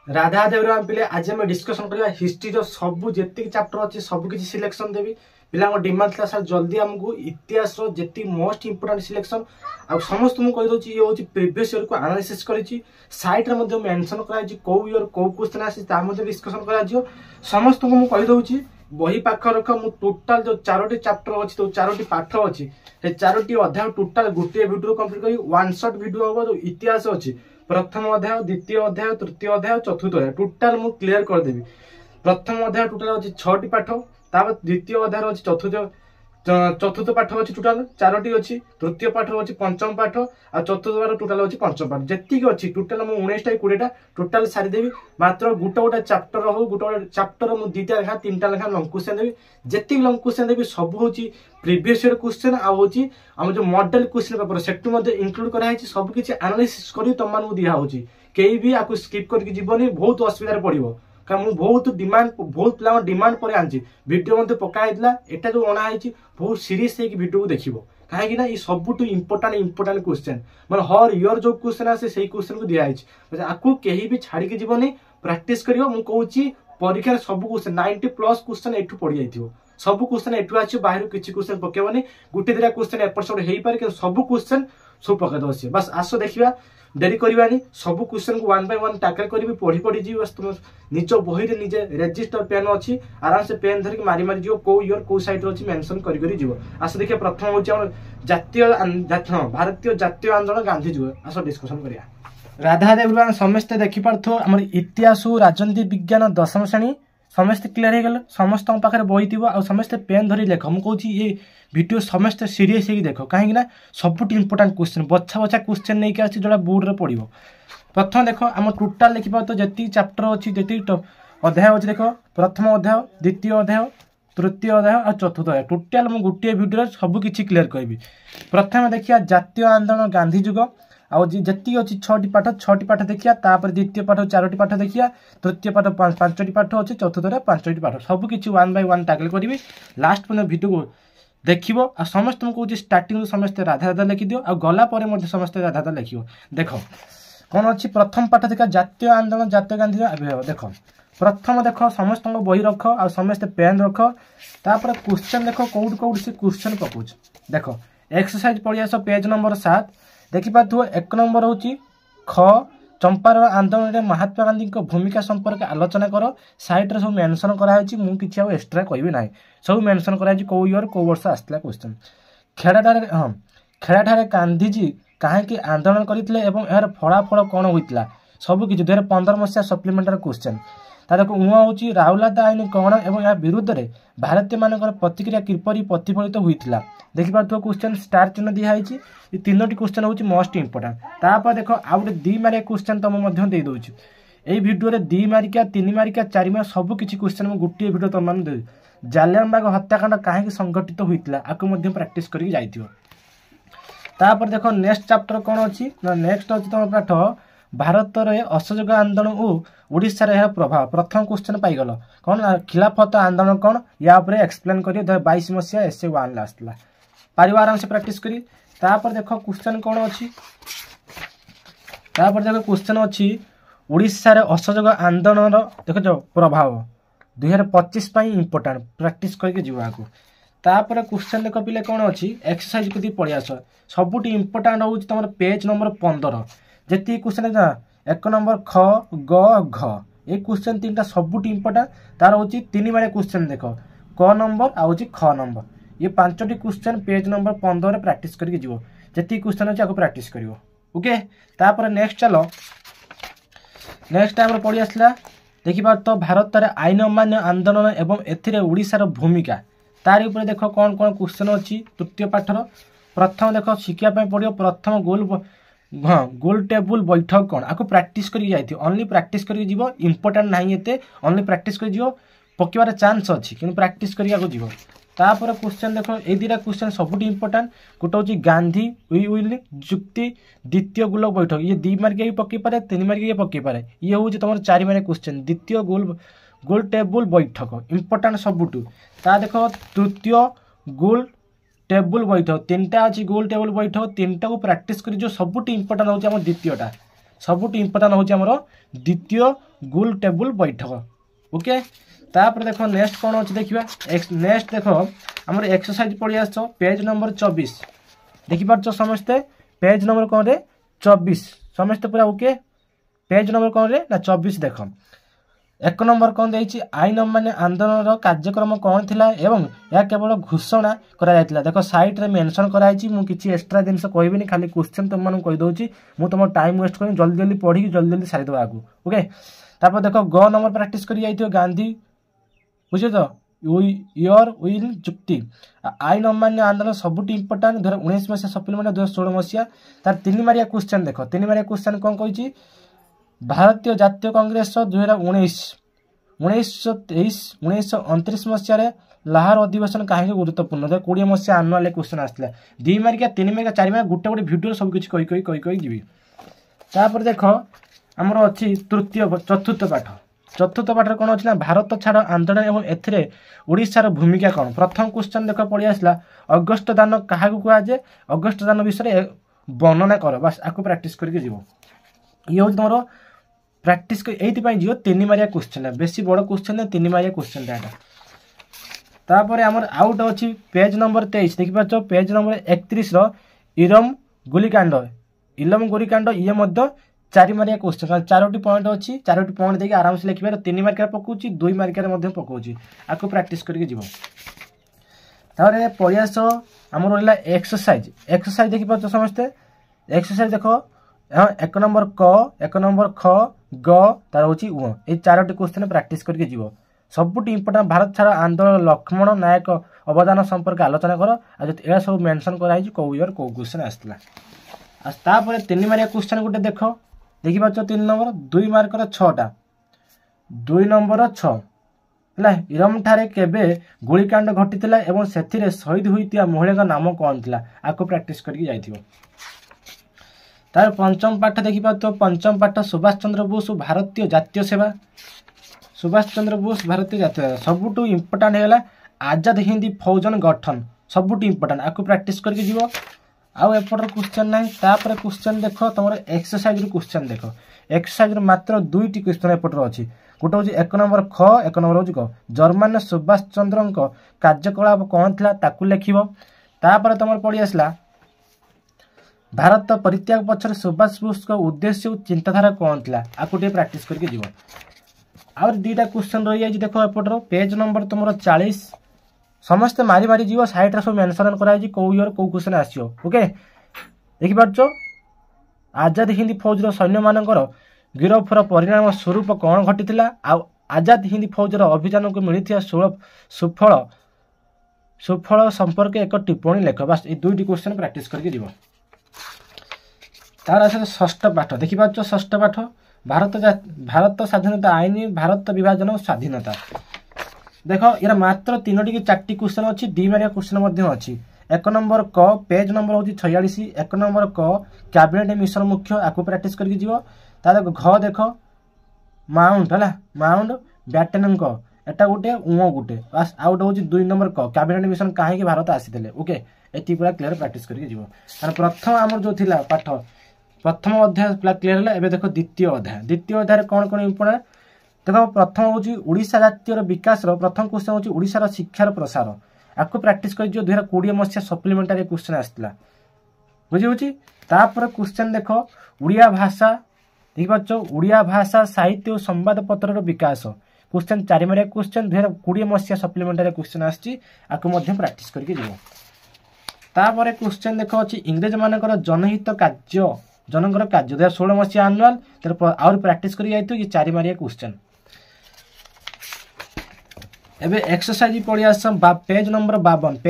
राधा देवराम पिले आज आम डिस्कसन करवा हिस्ट्री सब जी चैप्टर अच्छे सब किसी सिलेक्शन देवी पिला डिमांड था सर जल्दी आमको इतिहास जी मोस्ट इंपोर्टाट सिलेक्शन आ समस्त मुझे कहीदे ये हूँ प्रिवियस इयर को एनालिसिस करी साइट्रे मेंशन कराई कौ इयर कौ क्वेश्चन आसी डिस्कसन कर समस्त को मुझे कहीदे बही पाख रख मु टोटाल जो 4टी चैप्टर अच्छी तो 4टी पाठ अच्छी से 4टी अध्याय टोटाल गोटे वीडियो कंप्लीट करी वन शॉट वीडियो हम जो इतिहास अच्छी प्रथम अध्याय द्वितीय अध्याय तृतीय अध्याय चतुर्थ अध्याय टोटाल मु क्लियर करदेवी। प्रथम अध्याय टोटाल अच्छी 6टी पाठ द्वितीय अध्याय अच्छी चतुर्थ पाठ अच्छी टोटाल 4टी अच्छी तृतीय पाठ अच्छी पंचम पाठ आ चतुर्थ पाठ टोटाल अच्छी पंचम पाठ जी अच्छी टोटाल मुझे 19टा 20टा टोटाल सारीदेवी मात्र गोटे गोटे चैप्टर हो गोटे चैप्टर मुझे 2टा लेखा 3टा लेखा लंग क्वेश्चन देवी जी लंग क्वेश्चन देवी सब हूँ प्रीवियस ईयर क्वेश्चन आम जो मॉडल क्वेश्चन पेपर सेटू इंक्लूड कराई सब किसी एनालिसिस कर तुम मानक दिखाई कहीं भी आपको स्किप करके जीवनी बहुत असुविधा पड़ो कारण मुझे बहुत डिमांड बहुत पिला डिमांड पर आनी भिडियो पकाई एटा जो अणाई बहुत सीरीयस भिडियो को देखो कहीं ये सब इंपोर्टाट क्वेश्चन मतलब हर इयर जो क्वेश्चन आसे से क्वेश्चन को दिखाई आपको कहीं भी छाड़ी जीवनी प्राक्ट कर मुझे परीक्षा सब क्वेश्चन 90+ क्वेश्चन एठू पड़ जाइए सब क्वेश्चन एठू आस बाहर किसी क्वेश्चन पकेबनी गोटे 2टा क्वेश्चन एपट सेपट हो पारे सब क्वेश्चन सब पकईद सी बस आस देखा डेरी करवानी सब क्वेश्चन को 1 बाय 1 टैकल करी पढ़ी पढ़ी जी बस तुम निज बही रे निजे रजिस्टर पेन अच्छी आराम से पेन धरिक मारी मारी जीव को इयर को साइड अच्छी मेंशन करी जीव आस देखिए प्रथम हूँ जातीय भारतीय जातीय आंदोलन गांधी जुग आस डिस्कसन करिया। राधादेव समस्ते देखिपार आम इतिहास राजनीति विज्ञान 10म श्रेणी समस्ते क्लियर हो समस्त पाखे बही थी समस्ते पेन धरी लेख मुझे ये वीडियो समस्ते सीरीयस हो देख कहीं सब इंपोर्टाट क्वेश्चन बछा बछा क्वेश्चन नहीं आसी जो बोर्ड में पड़ो। प्रथम देख आम टोटाल देखिए तो जी चैप्टर अच्छी जी अध्याय अच्छी देख प्रथम अध्याय द्वितीय अध्याय तृतीय अध्याय और चतुर्थ अध्याय टोटाल मुझे गोटे वीडियो सब किसी क्लियर करी। प्रथम देखिए जातीय आंदोलन गांधी जुग आउ जी अच्छी 6टी पाठ देखिया द्वितीय पाठ 4टी पाठ देखिया तृतीय पाठ 5टी पाठ अच्छे चतुर्थ 5टी पाठ सब किसी 1 बाय 1 टैकल करी लास्ट पर्यटन वीडियो को देखो आ समस्त मुझे स्टार्टिंग समस्ते राधा राधा लिखि दियो आ गला पर समस्ते राधा राधा लिख देख कौन अच्छी प्रथम पाठ देखा जातीय आंदोलन जातीय गांधी आविर्भाव देख प्रथम देख समस्त बही रख आ समस्ते पेन रख तापर क्वेश्चन देख कौट कौट से क्वेश्चन पकाउछ देख एक्सरसाइज पढ़ी आस पेज नंबर 7 देखिपार 1 नंबर हूँ ख चंपारण आंदोलन में महात्मा गांधी भूमिका संपर्क आलोचना कर साइट्रे सब मेंशन कराई मुझे एक्सट्रा कहबी ना सब मेंशन कराई कौ इयर कौ वर्ष आसला क्वेश्चन खेड़ाठारे हाँ खेड़ाठारे गांधीजी कहीं आंदोलन करते यार फलाफल कौन होता सब किसी 2015 मसीहा सप्लीमेंटारी क्वेश्चन तार उहाँ हूँ राहुलदा आईन कौन और या विरुद्ध में भारतीय मान प्रतिक्रिया किपरि प्रतिफलित होता देखिपार क्वेश्चन स्टार चिन्ह दिखाई ये 3टी क्वेश्चन हूँ मोस्ट इंपोर्टाट तापर देख आउ गोटे 2 मार्किया क्वेश्चन तुम दे दूँ ये वीडियो 2 मार्किया 3 मार्किया 4 मार्क सब किसी क्वेश्चन मुझे गोटे वीडियो तुम दे जालियानबाग हत्याकांड कहीं संगठित होता आपको प्राक्ट कर देख नेक्स्ट चैप्टर कौन अच्छी नेक्स्ट अच्छी तुम पाठ भारत में असहयोग आंदोलन और ओडिशा रे प्रभाव प्रथम क्वेश्चन पाइगल कौन खिलाफत आंदोलन कौन या एक्सप्लेन करिए 2022 मसीहा एसए 1 आसला पारिबा आराम से प्रैक्टिस करी। तापर देख क्वेश्चन कौन अच्छी तापर देख क्वेश्चन अच्छी ओडिशा रे असहयोग आंदोलन देख जो प्रभाव 2025 इंपोर्टाट प्रैक्टिस करके जीवा को। तापर क्वेश्चन देख पिले कौन अच्छी एक्सरसाइज को पढ़ी आस सबुठ इंपोर्टाट हूँ तुम पेज नंबर 15 जी क्वेश्चन 1 नंबर ख ग घ ये क्वेश्चन 3टा सबुठ इंपोर्टाट तार हूँ 3 मार्किया क्वेश्चन देख क नंबर आउ ख नंबर ये 5टी क्वेश्चन पेज नंबर 15 प्रैक्टिस करके जीव जी क्वेश्चन अच्छे आपको प्रैक्टिस कर ओके। तापर नेक्स्ट चलो नेक्स्ट टाइम पढ़ी आसला देखिपार तो भारत में आईन अमान्य आंदोलन एवं एथिरे ओडिशार भूमिका तार उपर देख कौन कौन क्वेश्चन अच्छी तृतीय पाठर प्रथम देख शिखापी पड़ो प्रथम गोल टेबुल बैठक कौन आपको प्राक्ट कर ओनली प्राक्ट कर इंपोर्टाट ना ये ओनली प्राक्ट कर पकेबार चान्स अच्छी कि प्राक्ट कर तापर क्वेश्चन देख ये 2टा क्वेश्चन सबुठ इंपोर्टाट गोटे हूँ गांधी विल जुक्ति द्वितीय गोलक बैठक ये 2 मार्किया भी पकई पारे 3 मार्किया पकई पारे ये हूँ तुम 4 मार्किया क्वेश्चन द्वितीय गोल टेबुल बैठक इंपोर्टाट सबुठ ता देख तृतीय गोल टेबुल बैठक 3टा अच्छी गोल टेबुल बैठक 3टा को प्राक्ट कर जो सबुठ इंपोर्टाट हूँ द्वितीयटा सबुठ इंपोर्टाट हूँ द्वितीय गोल टेबुल बैठक ओके। तापर देख नेक्स्ट कौन अच्छे देखा नेक्स्ट देख आमर एक्सरसाइज पढ़ी आस पेज नंबर 24 देखिपार समस्ते पेज नंबर कौन रे 24 समस्ते पूरा ओके। पेज नंबर कौन रे ना 24 देख एक नंबर कौन देछि आईन अमान्य आंदोलन कार्यक्रम कौन थिला एवं या केवल घोषणा करा जायतिला। देखो साइट रे मेंशन कराइछि मु किछि एक्स्ट्रा जिंस कहबिनी खाली क्वेश्चन तुम मानू कहि दउछि मु तुम टाइम वेस्ट करी जल्दी जल्दी पढ़ी जल्दी जल्दी सारी दवा आगु ओके। तापर देखो ग नंबर प्रैक्टिस करी जाइथियो गांधी बुझे तो योर विल जुक्ति आईन अमान्य आंदोलन सबुटी इंपोर्टेंट 2019 मसिया सप्लीमेंट 2016 मसिया तार 3 मारिया क्वेश्चन देखो 3 मारिया क्वेश्चन कौन कहिछि भारतीय जातीय कांग्रेस 2019 1923 1929 मसीह लाहौर अधिवेशन कहीं गुरुत्वपूर्ण 20 मसीहा आनुआल क्वेश्चन आसला 2 मार्किया 3 मार्किया 4 मार्किया गोटे गोटे भिडियो सब किछि कही जीवी। तापर देख आमर अच्छी तृतीय चतुर्थ पाठ कौन अच्छी ना भारत छाड़ आंदोलन एवं एथिरे ओडिशार भूमिका कौन। प्रथम क्वेश्चन देख पड़ी आसला अगस्ट दान क्या कहुए अगस्ट दान विषय वर्णना कर बस आपको प्रैक्टिस करके जीव ये हूँ तुम प्रैक्टिस ये जीव 3 मारिया क्वेश्चन है बेसी बड़ क्वेश्चन है 3 मारिया क्वेश्चन तापर आमर आउट अच्छी पेज नंबर 23 देखिपार पेज नंबर 31 इरम गोलीकांड ये 4 मारिया क्वेश्चन 4टी पॉइंट अच्छी 4टी पॉइंट देखिए आराम से लिखिपार 3 मार्किया पकाउची 2 मार्किया पकाउची आपको प्रैक्टिस करके जीव। तापर प्रयास आमर रहा एक्सरसाइज देखिपार समस्ते एक्सरसाइज देखो 1 नंबर क 1 नंबर ख ग तार हूँ उ ये 4टी क्वेश्चन प्रैक्टिस करके जीव सबुठ इंपोर्टेंट भारत छाड़ आंदोलन लक्ष्मण नायक अवदान संपर्क आलोचना कर आ सब मेंशन कराई कौ ईयर कौ क्वेश्चन आसला। तापर 3 मारिया क्वेश्चन गोटे देख देखिपार 3 नंबर 2 मार्कर 6टा 2 नंबर 6 है इरम ठारे केबे गोलीकांड घटी एवं से शहीद होता महिला नाम कौन थी आपको प्रैक्टिस करके जाइथिबो। तार पंचम पाठ देखिपार तो पंचम पाठ सुभाष चंद्र बोस भारतीय जातीय सेवा सुभाष चंद्र बोस भारतीय जातीय सेवा सबुठ इंपोर्टेंट है आजाद हिंदी फौजन गठन सबुठ इंपोर्टेंट आपको प्रैक्टिस करके जीव आउ एपटर क्वेश्चन ना तापर क्वेश्चन देख तुम एक्सरसाइज क्वेश्चन देख एक्सरसाइज मात्र 2टी क्वेश्चन एपटर अच्छी गोटे हूँ 1 नंबर ख 1 नंबर हूँ क जर्मान सुभाष चंद्र कार्यकलाप कौन था ताकू लिखिब। तापर तुम पढ़ी आसला भारत परित्याग पक्षर सुभाष बोस उद्देश्य और चिंताधारा कौन थी आपको प्रैक्टिस करके जीव। आउर 2टा क्वेश्चन रही जाए देख एपटर पेज नंबर तुम 40 समस्ते मारी मारी जीव साइड सब मेंशन कराई कौ ईयर कौ क्वेश्चन आसियो ओके। देखिपार आजाद हिंदी फौजर सैन्य मानकर गिरफर परिणाम स्वरूप कौन घटी आजाद हिंदी फौजर अभियान को मिलता सुफल संपर्क एक टिप्पणी लेख बस ये 2टी क्वेश्चन प्रैक्टिस करके जीव। तार आस षष्ठ पाठ देखिपार षष्ठ पाठ भारत स्वाधीनता आईन भारत विभाजन और स्वाधीनता देख यार मात्र 3टी कि 4टी क्वेश्चन अच्छी 2 मारिया क्वेश्चन अच्छी 1 नंबर क पेज नंबर हूँ 46 1 नंबर क कैबिनेट मिशन मुख्य आपको प्रैक्टिस करके जीव। तार घ देख माउंट है माउंट बैटेनक एटा गोटे उँ गोटे बस आउट हूँ 2 नंबर क कैबिनेट मिशन कहीं भारत आसी ओके ये पूरा क्लियर प्रैक्टिस करके जीव। प्रथम आमर जो थिला पाठ प्रथम अध्याय पूरा क्लियर है। देखो द्वितीय अध्याय कौन कौन इंपोर्टेंट देखो प्रथम हूँ ओडिशा जातीय विकास प्रथम क्वेश्चन हूँ ओडिशार शिक्षार प्रसार आपको प्रैक्टिस कर 2020 मसीहा सप्लीमेंटारी क्वेश्चन आसला बुझी। तापर क्वेश्चन देख उड़िया भाषा देखिपार उड़िया भाषा साहित्य और संवाद पत्र विकास क्वेश्चन 4 मारिया क्वेश्चन 2020 मसीहा सप्लीमेंटारी क्वेश्चन आसची आपको प्रैक्टिस करके जीव। तापर क्वेश्चन देख अच्छी इंग्रेज मानकर जनहित कार्य जनकर कार्य 2016 मसीहा आनुआल आउर प्रैक्टिस कर 4 मारिया क्वेश्चन। एबे एक्सरसाइज पढ़ी आस पेज नंबर 52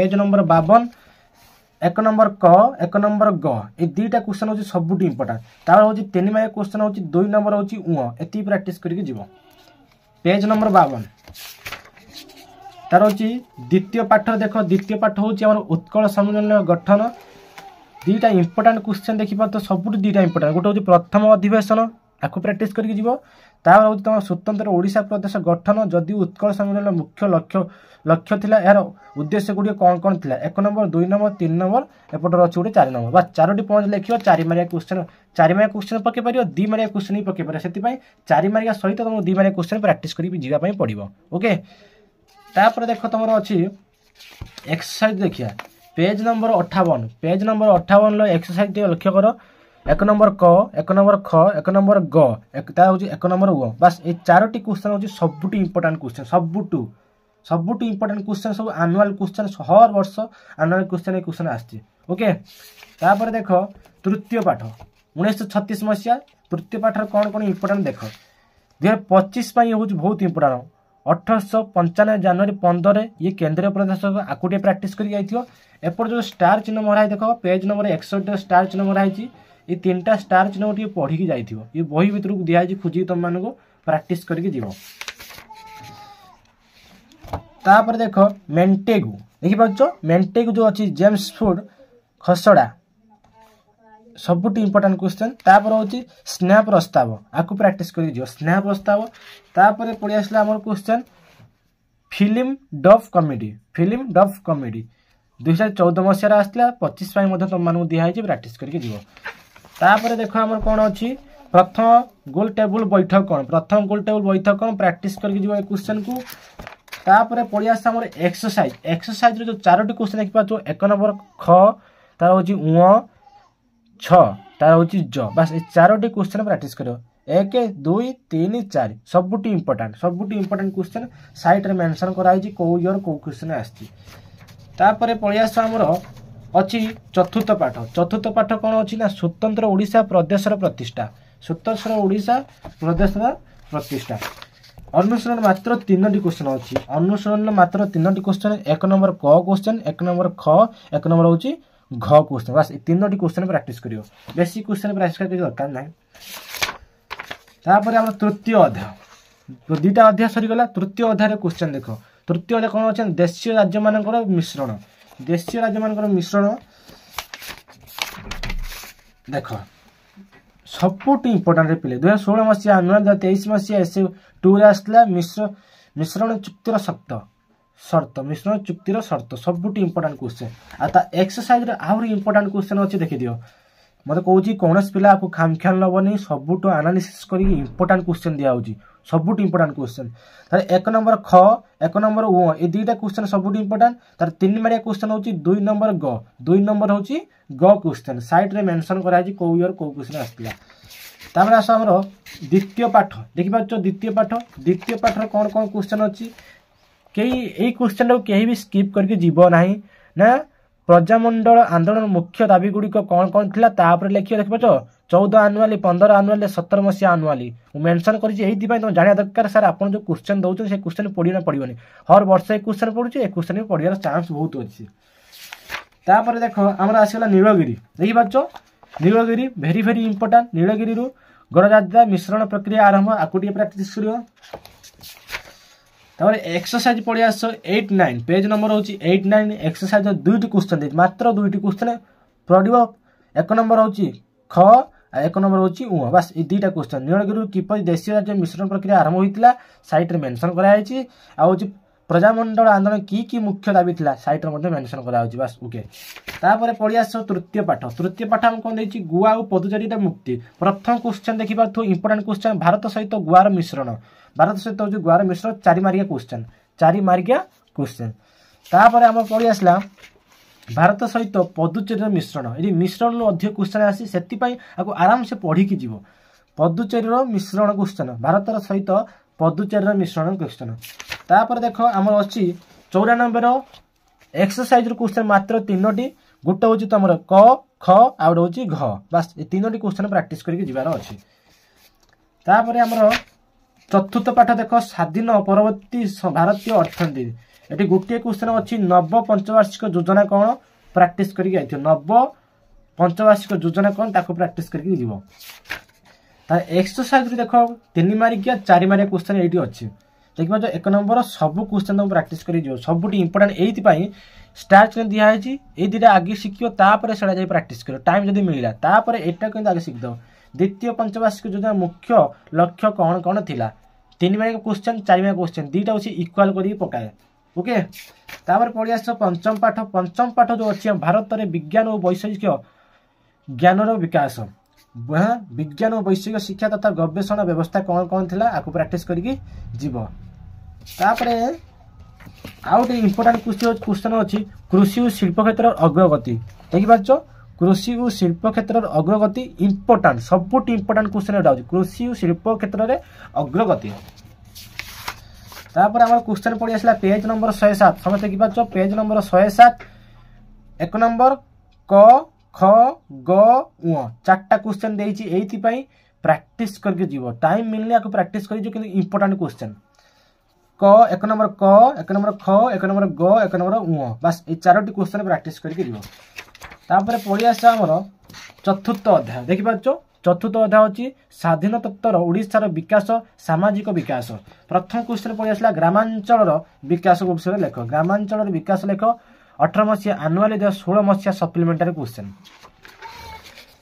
1 नंबर क 1 नंबर ग ये 2टा क्वेश्चन हूँ सबुठ इंपोर्टेंट तार हूँ 3 मारिया क्वेश्चन हूँ 2 नंबर हूँ उ एति प्रैक्टिस करके जीव। पेज नंबर 52 तार हूँ द्वितीय पाठ देख द्वितीय पाठ हूँ उत्कल सम्मेलन गठन 2टा इंपोर्टेंट क्वेश्चन देखिपार तो सबुठ 2टा इंपोर्टेंट गोटे हूँ प्रथम अधिवेशन आपको प्रैक्टिस करके जीवो। तापर हूँ तुम स्वतंत्र ओडिशा प्रदेश गठन जदि उत्कल सम्मेलन मुख्य लक्ष्य थिला यार उद्देश्य गुडी कौन कौन थिला 1 नंबर 2 नंबर 3 नंबर एपटर अच्छे गोटे 4 नंबर बस 4टी पॉइंट लिखियो 4 मार्किया क्वेश्चन पके पारियो 2 मार्किया क्वेश्चन ही पके पारियो सेति 4 मार्किया सहित तुमको 2 मार्किया क्वेश्चन प्रैक्टिस करी जीवा पई पड़िबो। ओके तापर देखो तुमर अछि एक्सरसाइज देखिया पेज नंबर 58 लो एक्सरसाइज लक्ष्य करो 1 नंबर क 1 नंबर ख 1 नंबर ग ता हूँ 1 नंबर व बस ये 4टी क्वेश्चन हूँ सबुठ इंपोर्टाट क्वेश्चन सबुठ इंपोर्टाट क्वेश्चन सब आनुआल क्वेश्चन हर वर्ष आनुआल क्वेश्चन आसछि। ओके तापर देख तृतीय पाठ 1936 मसीहा तृतीय पाठ कौन कौन इंपोर्टाट देख 2025 हूँ बहुत इंपोर्टाट 1895 जनवरी 15 ये केंद्रीय प्रदेश आकुटे प्रैक्टिस कर एपट जो स्टार चिन्ह मराई देख पेज नंबर 61 स्टार चिन्ह मराई ये 3टा स्टार चिन्ह टी पढ़ी जाइए ये बही भितर दिखाई खोजी तुम मान प्रैक्टिस करके जीव। तापर देख मेंटेगु देखिपार मेंटेगु जो अच्छी जेम्स फूड खसड़ा सबुठ इंपोर्टाट क्वेश्चन तापर हूँ स्नेह प्रस्ताव आपको प्रैक्टिस कर स्नेह प्रस्ताव तापर पड़ी आसला आम क्वेश्चन फिल्म डफ कमेडी 2014 मसीह आसला 25 तुम मानू दिखाई प्रैक्टिस करके जीव। तापर देख आम कौन अच्छी प्रथम गोल टेबुल बैठक कौन प्रैक्टिस करके जीव क्वेश्चन को। तापर पड़ी आस एक्सरसाइज जो 4टी क्वेश्चन देखिपा 1 नंबर ख तार हूँ छ तार हूँ ज बस ये 4टी क्वेश्चन प्रैक्टिस करो 1 2 3 4 सबुठ इंपोर्टाट क्वेश्चन साइट रे मेंशन कराई कौ ईयर कौ क्वेश्चन आसी। तापर पड़ी आस आमर अच्छी चतुर्थ पाठ कौन अच्छी ना स्वतंत्र ओडिशा प्रदेश प्रतिष्ठा अनुसरण मात्र 3टी क्वेश्चन अच्छी मात्र 3टी क्वेश्चन 1 नंबर क क्वेश्चन 1 नंबर ख 1 नंबर हूँ घ क्वेश्चन बस 3टी क्वेश्चन प्रैक्टिस करियो बेसी क्वेश्चन प्रैक्टिस करके दरकार नहीं। तापर आम तृतीय अध्याय 2टा अध्याय सरीगला तृतीय अध्याय क्वेश्चन देख तृतीय अध्याय कौन अच्छे देशीय राज्य मानकर मिश्रण देख सबुठ इंपोर्टाट पिले 2016 मसीहा अनुवाद 23 मसीहा एस टू आसला मिश्रण चुक्तिर शर्त सबुठ इंपोर्टाट क्वेश्चन आ एक्सरसाइज आहुरी इंपोर्टाट क्वेश्चन अच्छे देखी दियो मत कौन कौन पिला आपको खामख्याल नबनी सबुठ एनालिसिस कर इंपोर्टाट क्वेश्चन दिया सबुठ इंपोर्टाट क्वेश्चन तार 1 नंबर ख 1 नंबर ओ ये 2टा क्वेश्चन सबुठ इंपोर्टाट तार 3 मार्किया क्वेश्चन हूँ 2 नंबर ग 2 नंबर हूँ ग क्वेश्चन साइट रे मेंशन कराई कौ ईयर कौ क्वेश्चन आसला। तापर आस आमर द्वितीय पाठ देखिपार द्वितीय पाठ कौन कौन क्वेश्चन अच्छी कई क्वेश्चन को कहीं भी स्किप करके जीव नहीं ना प्रजामंडल आंदोलन मुख्य दाबी गुड़िक कौन कौन थिला तापर लिखियो देखिपार 14 आनुआली 15 आनुआली 17 मसीहा आनुआली मेंशन करी तुम जाना दरकार सर आप जो क्वेश्चन दौरान से क्वेश्चन पढ़ना पड़ोनी हर वर्ष एक क्वेश्चन पढ़ुचे एक क्वेश्चन भी पढ़ार चांस बहुत अच्छी। तापर देख आमर आसगला नीलगिरी देखिपार नीलगिरी भेरी भेरी इंपोर्टाट नीलगिरी गणराज्य मिश्रण प्रक्रिया आरंभ आपको प्रैक्टिस करियो। तापर एक्सरसाइज पड़ी आस 8 9 पेज नंबर हूँ 8 9 एक्सरसाइज 2टी क्वेश्चन मात्र 2टी क्वेश्चन पड़ो 1 नंबर हूँ ख 1 नंबर हूँ बस ये 2टा क्वेश्चन नीलगिरी किपर देशीय राज्य मिश्रण प्रक्रिया आरंभ होता साइट रे मेंशन कराई प्रजामंडल आंदोलन की मुख्य दाबी था साइट रे मेंशन कराई बस। ओके तापर पड़ी आस तृतीय पाठ हम कौन देखिए गुआ और पदुचारी मुक्ति प्रथम क्वेश्चन देखिपार इंपोर्टाट क्वेश्चन भारत सहित गुआर मिश्रण 4 मार्किया क्वेश्चन तापर आम पड़ी आसला भारत सहित पदुचेरी मिश्रण ये मिश्रण अधिक क्वेश्चन आसी से आपको आराम से पढ़ी की जीव पदुचेरी मिश्रण क्वेश्चन भारत सहित पदुचेरी मिश्रण क्वेश्चन। तापर देख आम अच्छी 94 एक्सरसाइज क्वेश्चन मात्र 3टी गोटे हूँ तुम क ख आउट हूँ घ बस ये 3टी क्वेश्चन प्रैक्टिस करके जीवार अच्छी। तापर आमर चतुर्थ पाठ देख स्वाधीन परवर्ती भारतीय अर्थनीति ये गोटे क्वेश्चन अच्छी नव पंचवार्षिक योजना कौन प्रैक्टिस करके नव पंचवार्षिक योजना कौन ताको प्रैक्टिस करके जीव। एक्सरसाइज देख 3 मार्किया 4 मार्किया क्वेश्चन ये अच्छी देखिए 1 नंबर सब क्वेश्चन तुम प्रैक्टिस कर सबुठ इंपोर्टाट ये स्टार चिन्ह दिखाई ये 2टा आगे शिखियो तापर से प्रैक्टिस कर टाइम जब मिलला तापर एटा आगे शिखिद द्वितीय पंचवार्षिक योजना मुख्य लक्ष्य कौन कौन थिला 3 मार्क क्वेश्चन 4 मार्क क्वेश्चन दीटा होची इक्वल करी पकाए ओके। तापर पड़ी आस पंचम पाठ जो अच्छी भारत में विज्ञान और वैषयिक ज्ञान विकास विज्ञान और वैषयिक शिक्षा तथा गवेषणा व्यवस्था कौन कौन थिला आपको प्रैक्टिस करके जीव। तापरे आउट इंपोर्टेंट क्वेश्चन अच्छी कृषि और शिल्प क्षेत्र अग्रगति देखी पार्छ कृषि और शिल्प क्षेत्र अग्रगति इंपोर्टेंट सबुठ इंपोर्टेंट क्वेश्चन एटा होची कृषि और शिल्प क्षेत्र में अग्रगति। तापर आम क्वेश्चन पड़ी आसला पेज नंबर 107 समस्त देखी पार्छ पेज नंबर 107 एक नंबर क ख ग उ 4टा क्वेश्चन देइची एथि पई प्रैक्टिस करके जीव टाइम मिलने आपको प्रैक्टिस करिजो कि इंपोर्टेंट क्वेश्चन क एक नंबर ख एक नंबर ग एक नंबर उ बस ये 4टी क्वेश्चन प्रैक्टिस करके जीव। तापर पड़ी आस आमर चतुर्थ अध्याय देखी पार्छ चतुर्थ अध्याय होची स्वाधीनोत्तर ओडिशार विकास सामाजिक विकास। प्रथम क्वेश्चन पड़ी आसला ग्रामांचल विकास विषय लेख ग्रामांचल विकास लेख 18 मसीहा आनुआल 16 मसीहा सप्लीमेंटारी क्वेश्चन।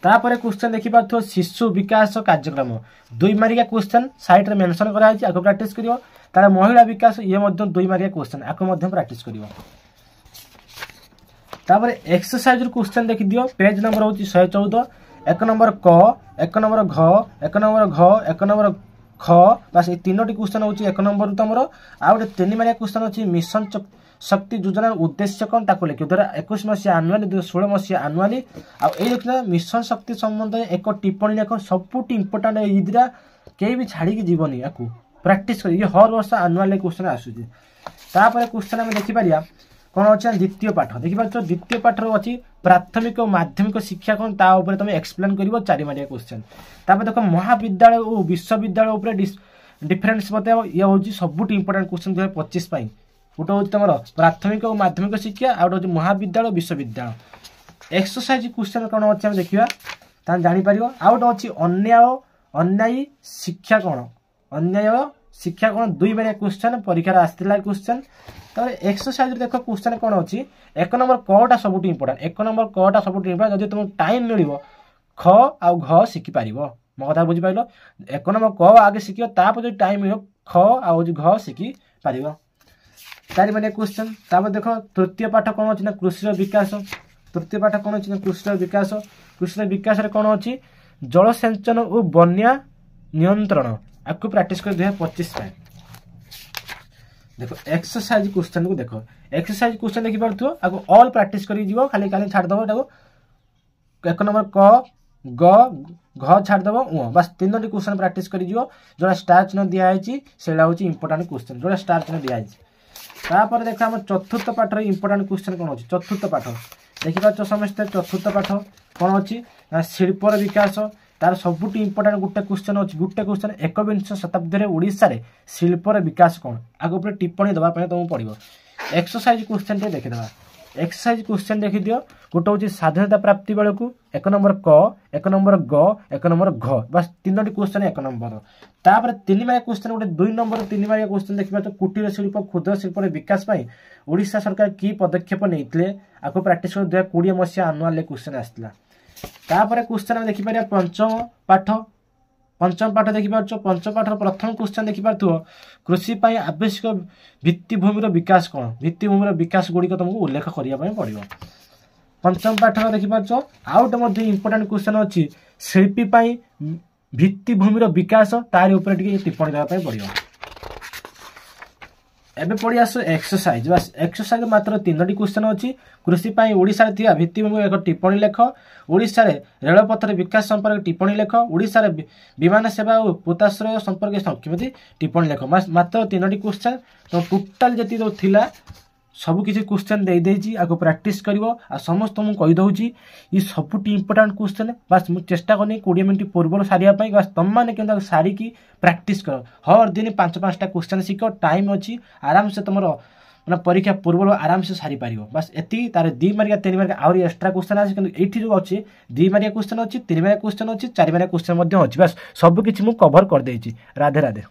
तापर क्वेश्चन देखि पाथो शिशु विकास कार्यक्रम 2 मार्किया क्वेश्चन साइड रे मेंशन करा है आको प्रैक्टिस करियो। तार महिला विकास ये मध्य 2 मार्किया क्वेश्चन आको मध्य प्रैक्टिस करियो। तापर एक्सरसाइज क्वेश्चन देखि दियो पेज नंबर होची 114 एक नंबर क एक नंबर घ एक नंबर घ एक नंबर ख बस ये 3टी क्वेश्चन होची एक नंबर तमरो आ गोटे 3 मार्किया क्वेश्चन होची मिशन शक्ति योजना उद्देश्य कौन ताको लिखियो धर 21 मसीहा आनुआली 16 मसीहा आनुआली आ ए लिखना मिशन शक्ति संबंध एक टिप्पणी लेख सबुठ इंपोर्टेंट इदिरा केही भी छाड़ी के जीवनी याकू प्रैक्टिस करी ये हर वर्ष आनुआल क्वेश्चन आसुची। तापर क्वेश्चन हम देखि पारिया कौन अच्छे द्वितीय पाठ देखि पाछ द्वितीय पाठ अच्छी प्राथमिक और माध्यमिक शिक्षा कौन ता ऊपर तुम एक्सप्लेन करिवो 4 मार्किया क्वेश्चन। तापर देखो महाविद्यालय और विश्वविद्यालय ऊपर डिफरेंस बताओ ये होची सबुठ इंपोर्टेंट क्वेश्चन 2025 पई गोटे हूँ तुम प्राथमिक और माध्यमिक शिक्षा आ गोटे महाविद्यालय विश्वविद्यालय। एक्सरसाइज क्वेश्चन कौन अच्छे हम देखा तान जापर आ गोटे अच्छी अन्यायी शिक्षा कौन अन्याय शिक्षा कौन 2 मार्किया क्वेश्चन परीक्षा आसला क्वेश्चन। एक्सरसाइज देख क्वेश्चन कौन अच्छी एक नंबर कटा सबुठ इंपोर्टेंट एक नंबर कटा सबुठ इंपोर्टेंट जब तुमको टाइम मिल ख आ घ शिखिपार मो कथा बुझीपार एक नंबर क आगे शिख तापर जो टाइम मिल ख आ घ शिखिपार 4 मार्किया क्वेश्चन। तापर देख तृतीय पाठ कौन अच्छी ना कृषि विकास तृतीय पाठ कौन अच्छी ना कृषि विकास कौन अच्छी जलसेचन और बन्या नियंत्रण आपको प्रैक्टिस कर 2025 में। देखो एक्सरसाइज क्वेश्चन को देखो एक्सरसाइज क्वेश्चन देखि पारथु आको ऑल प्रैक्टिस करी जीवो खाली खाली छाड़ दबो एटाको एक नंबर क ग घ छाड़ दबो उ बस 3टी क्वेश्चन प्रैक्टिस करी जीवो जोड़ा स्टार चिन्ह दिया आइची सेला होची इंपोर्टेंट क्वेश्चन जोड़ा स्टार चिन्ह दिया आइची। तापर देखो हम चतुर्थ पाठ रे इंपोर्टेंट क्वेश्चन कोन अछि चतुर्थ पाठ देखि पाछ समस्त चतुर्थ पाठ कोन अछि शिल्पर विकास तार सबुठ इंपोर्टेंट गोटे क्वेश्चन अच्छी गोटे क्वेश्चन 21 शताब्दी ओडिशा रे शिल्पर विकास कौन आगे ऊपर टिप्पणी दबा तुमको पड़ो। एक्सरसाइज क्वेश्चन टे देखिदेवा एक्सरसाइज क्वेश्चन देखि दियो गोटे हूँ स्वाधीनता प्राप्ति बेलू एक नंबर क एक नंबर ग एक नंबर घ बस 3टी क्वेश्चन एक नंबर। तापर 3 मार्किया क्वेश्चन गोटे 2 नंबर 3 मार्किया क्वेश्चन देखिए कुटीर शिल्प क्षुद्र शिल्प विकास ओडिशा सरकार की पदक्षेप नहीं आपको प्रैक्टिस 2020 मसीहा आनुआल क्वेश्चन आसला। तापर क्वेश्चन हम देखिपर पंचम पाठ देखिपार पंचम पाठर प्रथम क्वेश्चन देखिपार कृषि आवश्यक भित्तिभूमि विकास कौन भित्तिभूमि विकास गुड़िक तुमको उल्लेख करने पड़ो। पंचम पाठर देखिपार आउट मध्य इंपोर्टेंट क्वेश्चन अच्छी शिल्पी भित्तिभूमि विकास तार ऊपर टिप्पणी देवाई पड़ो। एबे पड़ी आस एक्सरसाइज बस एक्सरसाइज मात्र 3टी क्वेश्चन अच्छी कृषि ओडिशा रे भित्तिभूमि एक टिप्पणी लेख ओडिशा रे रेलपथर विकास संपर्क टिप्पणी लेख ओडिशा रे विमान सेवा और पोताश्रय संपर्क संक्षिप्त टिप्पणी लेख मात्र 3टी क्वेश्चन तो टोटाल जी जो थिला सब किसी क्वेश्चन दे देजी आको प्रैक्टिस करिवो आ समस्त तुमको कहि दउची ये सबुटी इंपोर्टेंट क्वेश्चन बस मु चेष्टा करनी 20 मिनिट पूर्व सारिया पई बस तुम माने केंदा सारी की प्रैक्टिस करो हर दिन 5-5टा क्वेश्चन सीखो टाइम अछि आराम से तुमरो माने परीक्षा पूर्व आराम से सारी पारिवो बस एती तार 2 मार्किया 3 मार्किया आउरी एक्स्ट्रा क्वेश्चन अछि किंतु एठी जो अछि 2 मार्किया क्वेश्चन अछि 3 मार्किया क्वेश्चन अछि 4 मार्किया क्वेश्चन मध्ये अछि बस सब किछि मु कवर कर देछि। राधे राधे।